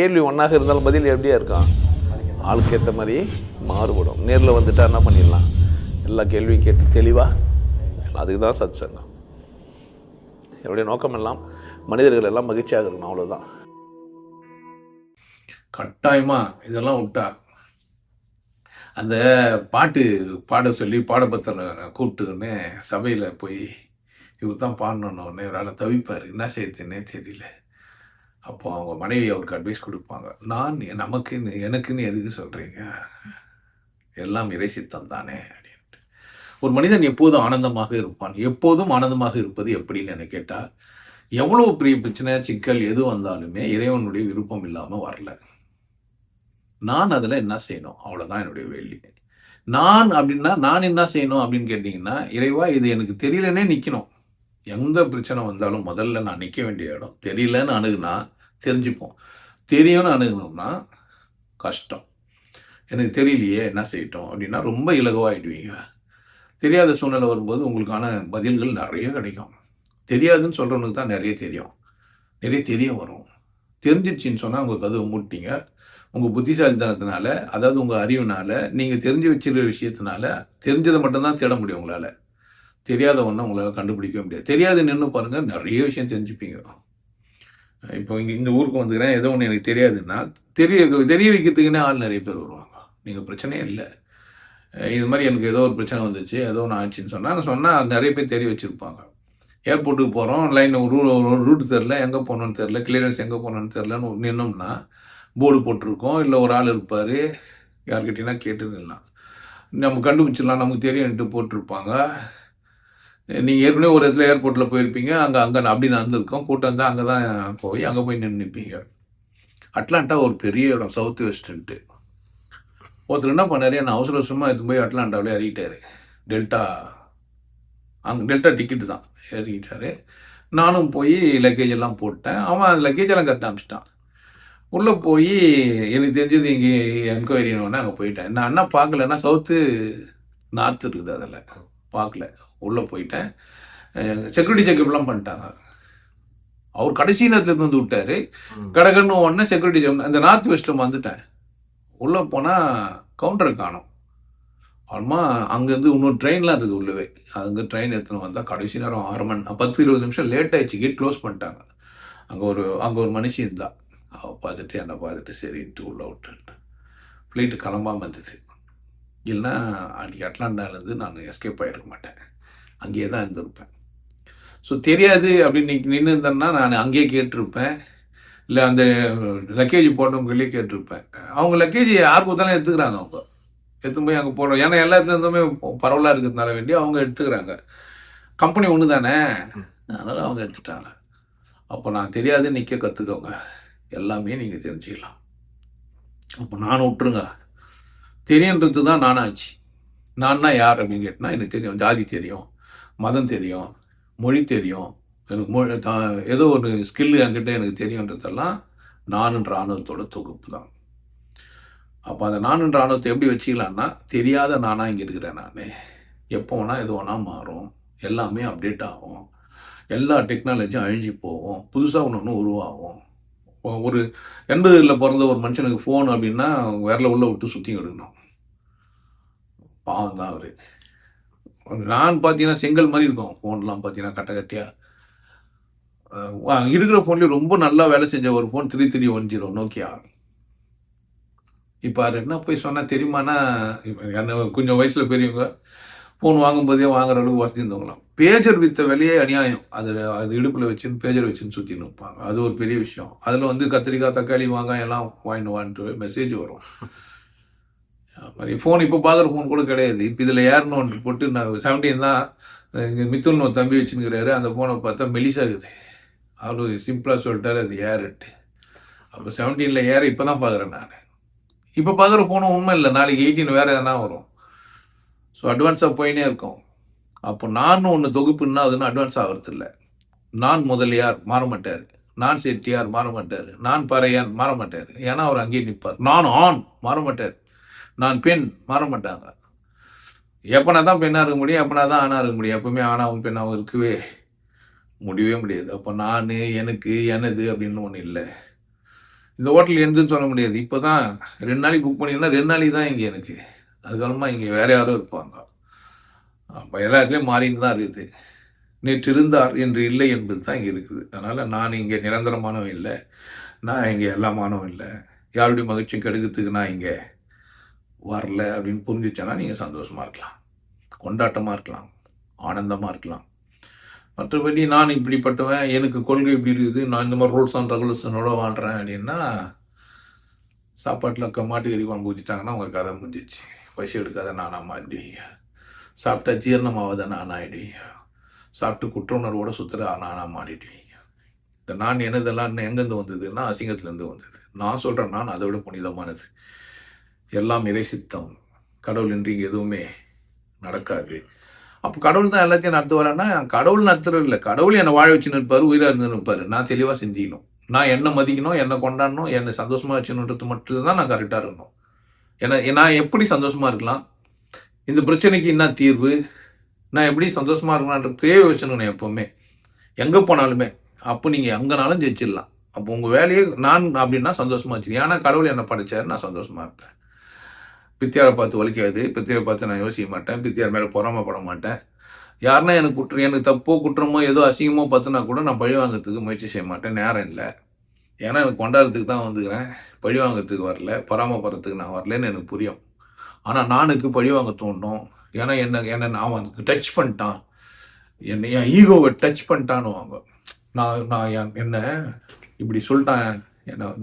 கேள்வி ஒன்றாக இருந்தாலும் பதில் எப்படியா இருக்கான், ஆளுக்கு ஏற்ற மாதிரி மாறுபடும். நேரில் வந்துட்டால் என்ன பண்ணிடலாம், எல்லா கேள்வியும் கேட்டு தெளிவாக. அதுக்கு தான் சத் சங்கம். என்னுடைய நோக்கம் எல்லாம் மனிதர்கள் எல்லாம் மகிழ்ச்சியாக இருக்கணும், அவ்வளோதான். கட்டாயமாக இதெல்லாம் விட்டா அந்த பாட்டு பாட சொல்லி பாடபத்திர கூப்பிட்டுக்கின்னு சபையில் போய் இவர் தான் பாடணுன்னே வேலை தவிப்பார், என்ன செய்யுதுன்னே தெரியல. அப்போ அவங்க மனைவி அவருக்கு அட்வைஸ் கொடுப்பாங்க, நான் நமக்குன்னு எனக்குன்னு எதுக்கு சொல்கிறீங்க, எல்லாம் இறை சித்தம் தானே அப்படின்ட்டு. ஒரு மனிதன் எப்போதும் ஆனந்தமாக இருப்பான். எப்போதும் ஆனந்தமாக இருப்பது எப்படின்னு என்ன கேட்டால், எவ்வளோ பெரிய பிரச்சனை சிக்கல் எது வந்தாலுமே இறைவனுடைய விருப்பம் இல்லாமல் வரல. நான் அதில் என்ன செய்யணும், அவ்வளோதான் என்னுடைய வேள்வி. நான் அப்படின்னா நான் என்ன செய்யணும் அப்படின்னு கேட்டிங்கன்னா, இறைவா இது எனக்கு தெரியலன்னே நிற்கணும். எந்த பிரச்சனை வந்தாலும் முதல்ல நான் நிற்க வேண்டிய இடம் தெரியலன்னு அணுகுனா தெரிஞ்சுப்போம், தெரியும்னு அணுகணும்னா கஷ்டம். எனக்கு தெரியலையே என்ன செய்யட்டும் அப்படின்னா ரொம்ப இலகுவாகிடுவீங்க. தெரியாத சூழ்நிலை வரும்போது உங்களுக்கான பதில்கள் நிறைய கிடைக்கும். தெரியாதுன்னு சொல்கிறவனுக்கு தான் நிறைய தெரியும், நிறைய தெரிய வரும். தெரிஞ்சிச்சின்னு சொன்னால் உங்களுக்கு அது மூட்டிங்க. உங்கள் புத்திசாலித்தனத்தினால, அதாவது உங்கள் அறிவுனால, நீங்கள் தெரிஞ்சு வச்சுருக்கிற விஷயத்தினால தெரிஞ்சதை மட்டும்தான் தேட முடியும். உங்களால் தெரியாத ஒன்றை உங்களால் கண்டுபிடிக்க முடியாது. தெரியாது நின்று பாருங்கள், நிறைய விஷயம் தெரிஞ்சுப்பீங்க. இப்போ இந்த ஊருக்கு வந்துக்கிறேன், ஏதோ ஒன்று எனக்கு தெரியாதுன்னா தெரிய வைக்கிறதுக்குன்னே ஆள் நிறைய பேர் வருவாங்க. நீங்கள் பிரச்சனையே இல்லை, இது மாதிரி எனக்கு ஏதோ ஒரு பிரச்சனை வந்துச்சு, ஏதோ ஒன்று ஆச்சுன்னு சொன்னால் நிறைய பேர் தெரிய வச்சுருப்பாங்க. ஏர்போர்ட்டுக்கு போகிறோம், லைன் ரூட்டு தெரில, எங்கே போகணுன்னு தெரில, கிளியரன்ஸ் எங்கே போகணுன்னு தெரிலன்னு நின்னோம்னா போர்டு போட்டிருக்கோம், இல்லை ஒரு ஆள் இருப்பார், யார்கிட்டனா கேட்டு நில்லாம், நம்ம கண்டுபிடிச்சிடலாம், நமக்கு தெரியும்ட்டு போட்டிருப்பாங்க. நீங்கள் ஏற்கனவே ஒரு இடத்துல ஏர்போர்ட்டில் போயிருப்பீங்க, அங்கே அப்படி நடந்திருக்கோம், கூட்டம் தான், அங்கே தான் அங்கே போய் நின்று நிற்பீங்க. அட்லாண்டா ஒரு பெரிய இடம், சவுத் வெஸ்ட்டுன்ட்டு. ஒருத்தர் என்ன பண்ணார், என்ன அவசர அவசரமாக எடுத்து போய் அட்லாண்டாவிலே இறக்கிட்டார். டெல்டா டிக்கெட்டு தான் இறக்கிட்டார். நானும் போய் லக்கேஜ் எல்லாம் போட்டேன். அவன் அந்த லக்கேஜெல்லாம் கட்ட அனுப்பிச்சிட்டான். உள்ளே போய் எனக்கு தெரிஞ்சது இங்கே என்கொயரின்னு அங்கே போயிட்டேன். நான் என்ன பார்க்கலன்னா சவுத்து நார்த்து இருக்குது, அதில் பார்க்கல. உள்ளே போயிட்டேன். செக்யூரிட்டி செக்அப்லாம் பண்ணிட்டாங்க. அவர் கடைசி நேரத்துலேருந்து வந்து விட்டார். கடகன்னு உடனே செக்யூரிட்டி செக். அந்த நார்த் வெஸ்ட்டில் வந்துட்டேன். உள்ளே போனால் கவுண்டரை காணும். அப்புறமா அங்கேருந்து இன்னொரு ட்ரெயின்லாம் இருக்குது உள்ளவே. அங்கே ட்ரெயின் எடுத்துன்னு வந்தால் கடைசி நேரம் 10-20 நிமிஷம் லேட் ஆகிடுச்சு. கேட் க்ளோஸ் பண்ணிட்டாங்க. அங்கே ஒரு மனுஷி இருந்தா. அவள் பார்த்துட்டு என்னை பார்த்துட்டு சரின்ட்டு உள்ளே விட்டுட்டேன். ஃப்ளைட்டு கிளம்பாமல் இருந்தது. இல்லைன்னா அன்றைக்கி அட்லாண்டாலேருந்து நான் எஸ்கேப் ஆகிருக்க மாட்டேன், அங்கேயே தான் இருந்திருப்பேன். ஸோ தெரியாது அப்படின்னு நின்று இருந்தேன்னா நான் அங்கேயே கேட்டிருப்பேன், இல்லை அந்த லக்கேஜ் போட்டவங்களே கேட்டிருப்பேன். அவங்க லக்கேஜ் யார் கொடுத்தாலும் எடுத்துக்கிறாங்க. அவங்க எடுத்து போய் அங்கே போடுறோம். ஏன்னா எல்லா இடத்துலேருந்துமே பரவலாக இருக்கிறதுனால வேண்டி அவங்க எடுத்துக்கிறாங்க. கம்பெனி ஒன்று தானே, அதனால் அவங்க எடுத்துட்டாங்க. அப்போ நான் தெரியாது நிற்க கற்றுக்கோங்க, எல்லாமே நீங்கள் தெரிஞ்சுக்கலாம். அப்போ நான் விட்டுருங்க, தெரியுன்றது தான் நானாச்சு. நான்னா யார் அப்படின்னு கேட்டால் எனக்கு தெரியும், ஜாதி தெரியும், மதம் தெரியும், மொழி தெரியும், எனக்கு ஏதோ ஒரு ஸ்கில்லு என்கிட்ட எனக்கு தெரியுன்றதெல்லாம் நானுன்ற ஆணவத்தோட தொகுப்பு தான். அப்போ அந்த நானுன்ற ஆணவத்தை எப்படி வச்சுக்கலான்னா, தெரியாத நானாக இங்கே இருக்கிறேன். நான் எப்போ வேணால் எது வேணால் மாறும், எல்லாமே அப்டேட் ஆகும், எல்லா டெக்னாலஜியும் அழிஞ்சு போகும், புதுசாக ஒன்று உருவாகும். ஒரு 80களில் பிறந்த ஒரு மனுஷனுக்கு ஃபோன் அப்படின்னா விரல உள்ள விட்டு சுற்றி எடுக்கணும். பாவம் தான் அவர். நான் பார்த்தீங்கன்னா செங்கல் மாதிரி இருக்கும் ஃபோன்லாம், பார்த்தீங்கன்னா கட்ட கட்டியாக இருக்கிற ஃபோன்லேயே ரொம்ப நல்லா வேலை செஞ்ச ஒரு ஃபோன் 3310 நோக்கியா. இப்போ அது என்ன போய் சொன்னால் தெரியுமானா, என்ன கொஞ்சம் வயசில் பெரியவங்க ஃபோன் வாங்கும்போதே வாங்குற அளவுக்கு வசதி இருந்தவங்களாம். பேஜர் வித்த விலையே அநியாயம். அது இடுப்பில் வச்சுன்னு பேஜர் வச்சுன்னு சுற்றின்னு இருப்பாங்க. அது ஒரு பெரிய விஷயம். அதில் கத்திரிக்காய், தக்காளி, வாங்காயம் எல்லாம் வாங்கிட்டு மெசேஜ் வரும். மாதிரி ஃபோன் இப்போ பார்க்குற ஃபோன் கூட கிடையாது. இப்போ இதில் ஏறணுன்னு போட்டு நான் 17 தான் இங்கே மித்துன்னு ஒரு தம்பி வச்சுன்னுக்கிறாரு. அந்த ஃபோனை பார்த்தா மெலிசாகுது. அவர் சிம்பிளாக சொல்லிட்டாரு அது ஏறுட்டு. அப்போ 17ல் ஏற இப்போ தான் பார்க்குறேன் நான். இப்போ பார்க்குற ஃபோனும் உண்மை இல்லை, நாளைக்கு 18 வேறு எதனா வரும். ஸோ அட்வான்ஸாக போயினே இருக்கும். அப்போ நான் ஒன்று தொகுப்புன்னா அதுன்னு அட்வான்ஸ் ஆகிறது இல்லை. நான் முதலியார் மாற மாட்டார், நான் செட்டியார் மாற மாட்டார், நான் பறையான் மாற மாட்டார். ஏன்னா அவர் அங்கேயே நிற்பார். நான் ஆண் மாற மாட்டார், நான் பெண் மாற மாட்டாங்க. எப்போனா தான் பெண்ணாக இருக்க முடியும், எப்போனா தான் ஆணாக இருக்க முடியும். எப்பவுமே ஆணாவும் பெண்ணாகவும் இருக்கவே முடியவே முடியாது. அப்போ நான், எனக்கு, எனது அப்படின்னு ஒன்று இல்லை. இந்த ஹோட்டல் எந்துன்னு சொல்ல முடியாது. இப்போ தான் 2 நாளைக்கு புக் பண்ணிங்கன்னா 2 நாளைக்கு தான் இங்கே எனக்கு. அதுக்கப்புறமா இங்கே வேறு யாரும் இருப்பாங்க. அப்போ எல்லாத்துலேயும் மாறின்னு தான் இருக்குது. நேற்று இருந்தார் என்று இல்லை என்பது தான் இங்கே இருக்குது. அதனால் நான் இங்கே நிரந்தரமானவன் இல்லை, நான் இங்கே எல்லாமானவன் இல்லை, யாருடைய மகிழ்ச்சி கெடுக்கிறதுக்கு நான் இங்கே வரல அப்படின்னு புரிஞ்சிச்சேன்னா நீங்கள் சந்தோஷமாக இருக்கலாம், கொண்டாட்டமாக இருக்கலாம், ஆனந்தமாக இருக்கலாம். மற்றபடி நான் இப்படிப்பட்டவன், எனக்கு கொள்கை இப்படி இருக்குது, நான் இந்த மாதிரி ரூல்ஸ் அண்ட் ரெகுலேஷனோட வாழ்கிறேன் அப்படின்னா சாப்பாட்டில் மாட்டுக்கறி குழம்பு ஊற்றிட்டாங்கன்னா உங்கள் கதை முடிஞ்சிச்சு. பசி எடுக்காத நானாக மாறிடுவீங்க, சாப்பிட்டா ஜீரணமாவதை நான் ஆகிடுவீங்க, சாப்பிட்டு குற்ற உணர்வோடு சுற்றுற நானாக மாறிடுவீங்க. இந்த நான் என்னதெல்லாம் எங்கேருந்து வந்ததுன்னா அசிங்கத்துலேருந்து வந்தது. நான் சொல்கிறேன், நான் அதை விட புனிதமானது. எல்லாம் இறை சித்தம், கடவுள் இன்றி எதுவுமே நடக்காது. அப்போ கடவுள் தான் எல்லாத்தையும் நடத்துவாரன்னா கடவுள் நடத்துறது இல்லை, கடவுள் என்னை வாழ வச்சு நிற்பார், உயிராக இருந்து நிற்பார். நான் தெளிவாக செஞ்சுக்கணும், நான் என்னை மதிக்கணும், என்னை கொண்டாடணும், என்னை சந்தோஷமாக வச்சுன்றது மட்டும்தான் நான் கரெக்டாக இருக்கணும். ஏன்னா நான் எப்படி சந்தோஷமாக இருக்கலாம், இந்த பிரச்சனைக்கு என்ன தீர்வு, நான் எப்படி சந்தோஷமாக இருக்கலான்றதே யோசிச்சணும் எப்போவுமே, எங்கே போனாலுமே. அப்போ நீங்கள் எங்கேனாலும் ஜெயிச்சிடலாம். அப்போ உங்கள் வேலையை நான் அப்படின்னா சந்தோஷமாக வச்சுருக்கேன். ஏன்னா கடவுள் என்னை படைச்சார், நான் சந்தோஷமாக இருப்பேன். பித்தியாரை பார்த்து வலிக்காது, பித்தியாரை பார்த்து நான் யோசிக்க மாட்டேன், பித்தியார் மேலே பொறாமப்பட மாட்டேன். யாருன்னா எனக்கு தப்போ குற்றமோ ஏதோ அசிங்கமோ பார்த்துனா கூட நான் பழி வாங்கிறதுக்கு முயற்சி செய்ய மாட்டேன். நேரம் இல்லை, ஏன்னா எனக்கு கொண்டாடுறதுக்கு தான் வந்துக்கிறேன், பழி வாங்கிறதுக்கு வரல, பொறாமப்படுறதுக்கு நான் வரலன்னு எனக்கு புரியும். ஆனால் நானுக்கு பழி வாங்க தோணும். ஏன்னா என்ன அவன் டச் பண்ணிட்டான், என் ஈகோவை டச் பண்ணிட்டான்னு வாங்க. நான் என்ன இப்படி சொல்லிட்டான்,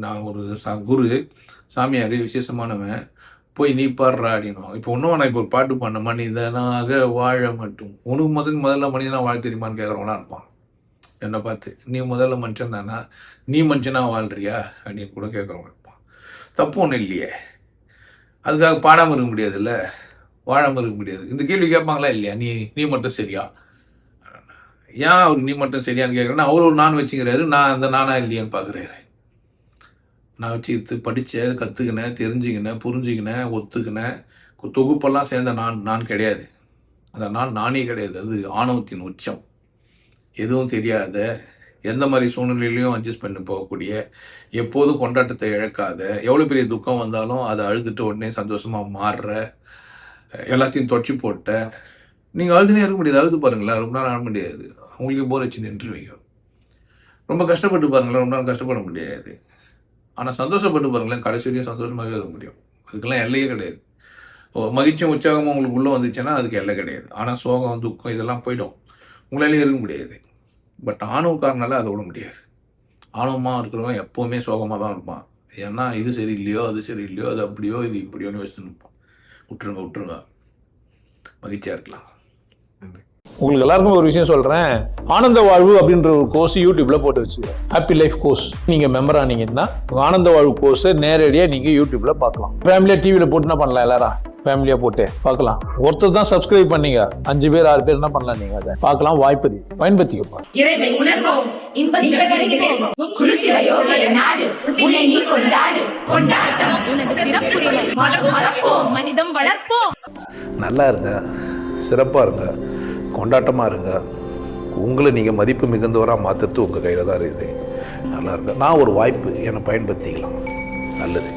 நான் ஒரு குரு சாமியார் விசேஷமானவன், போய் நீ பாடுறா அப்படின்னுவாங்க. இப்போ ஒன்றும் நான் இப்போ ஒரு பாட்டு பண்ண, மனிதனாக வாழ மட்டும் உனக்கு முதல்ல மனிதனாக வாழ தெரியுமான்னு கேட்குறவங்களாம் இருப்பான் என்னை பார்த்து. நீ முதல்ல மனுஷன் தானா, நீ மனுஷனாக வாழ்றியா அப்படின்னு கூட கேட்குறவங்க இருப்பான். தப்பு ஒன்றும் இல்லையே, அதுக்காக பாடாமல் இருக்க முடியாதுல்ல, வாழாமல் இருக்க முடியாது. இந்த கேள்வி கேட்பாங்களா இல்லையா, நீ மட்டும் சரியா, ஏன் அவர் நீ மட்டும் சரியான்னு கேட்குறேன்னா அவர் ஒரு நான் வச்சுக்கிறாரு, நான் அந்த நானா இல்லையான்னு பார்க்குறாரு. நான் வச்சு படித்தேன், கற்றுக்கினேன், தெரிஞ்சுக்கினேன், புரிஞ்சுக்கினேன், ஒத்துக்கினேன், தொகுப்பெல்லாம் சேர்ந்த நான் கிடையாது. அந்த நானே கிடையாது. அது ஆணவத்தின் உச்சம். எதுவும் தெரியாத, எந்த மாதிரி சூழ்நிலையிலையும் அட்ஜஸ்ட் பண்ணி போகக்கூடிய, எப்போதும் கொண்டாட்டத்தை இழக்காத, எவ்வளோ பெரிய துக்கம் வந்தாலும் அதை அழுதுட்டு உடனே சந்தோஷமாக மாறுற, எல்லாத்தையும் தொடச்சி போட்ட. நீங்கள் அழுதுனே இருக்க முடியாது, அழுது பாருங்களேன், ரொம்ப நேரம் ஆட முடியாது, உங்களுக்கு போர் வச்சு நின்றுவீங்க. ரொம்ப கஷ்டப்பட்டு பாருங்களேன், ரொம்ப நேரம் கஷ்டப்பட முடியாது. ஆனால் சந்தோஷப்பட்டு பாருங்களேன், கடைசி வரையும் சந்தோஷமாகவே இருக்க முடியும். அதுக்கெல்லாம் எல்லையே கிடையாது. மகிழ்ச்சியும் உற்சாகமும் உங்களுக்கு உள்ளே வந்துச்சுன்னா அதுக்கு எல்லை கிடையாது. ஆனால் சோகம் துக்கம் இதெல்லாம் போய்டும், உங்களாலேயே இருக்க முடியாது. பட் ஆணவக்காரனால அதை விட முடியாது. ஆணவமாக இருக்கிறவன் எப்போவுமே சோகமாக தான் இருப்பான். ஏன்னா இது சரியில்லையோ, அது சரியில்லையோ, அது அப்படியோ, இது இப்படியோன்னு யோசிச்சுன்னு இருப்பான். விட்டுருங்க, மகிழ்ச்சியாக இருக்கலாம். உங்களுக்கு எல்லாருக்கும் ஒரு விஷயம் சொல்றேன், ஆனந்த வாழ்வு அப்படின்ற ஒரு கோர்ஸ் யூடியூப்ல போட்டு வச்சு, ஹாப்பி லைஃப் கோர்ஸ். நீங்க மெம்பர் ஆனீங்கன்னா ஆனந்த வாழ்வு கோர்ஸை நேரடியா நீங்க யூடியூப்ல பார்க்கலாம். ஃபேமிலியா டிவியில போட்டு என்ன பண்ணலாம், எல்லாரும் ஃபேமிலியா போட்டு பார்க்கலாம். ஒருத்தர் தான் சப்ஸ்கிரைப் பண்ணீங்க, 5 பேர் 6 பேர் என்ன பண்ணலாம், நீங்க அதை பார்க்கலாம். வாய்ப்பு பயன்படுத்திக்கப்பா. இறைவை உணர்வோம், இன்பத்தில் கலைப்போம், குருசில யோக நாடு உன்னை நீ கொண்டாடு, கொண்டாட்டம் உனது பிறப்புரிமை, மதம் மறப்போம், மனிதம் வளர்ப்போம். நல்லா இருங்க, சிறப்பாக இருங்க, கொண்டாட்டமாக இருங்க. உங்களை நீங்கள் மதிப்பு மிகுந்தவராக மாற்றுறது உங்கள் கையில் தான் இருக்குது. நல்லா இருங்க. நான் ஒரு வாய்ப்பு, என்னை பயன்படுத்திக்கலாம். நல்லது.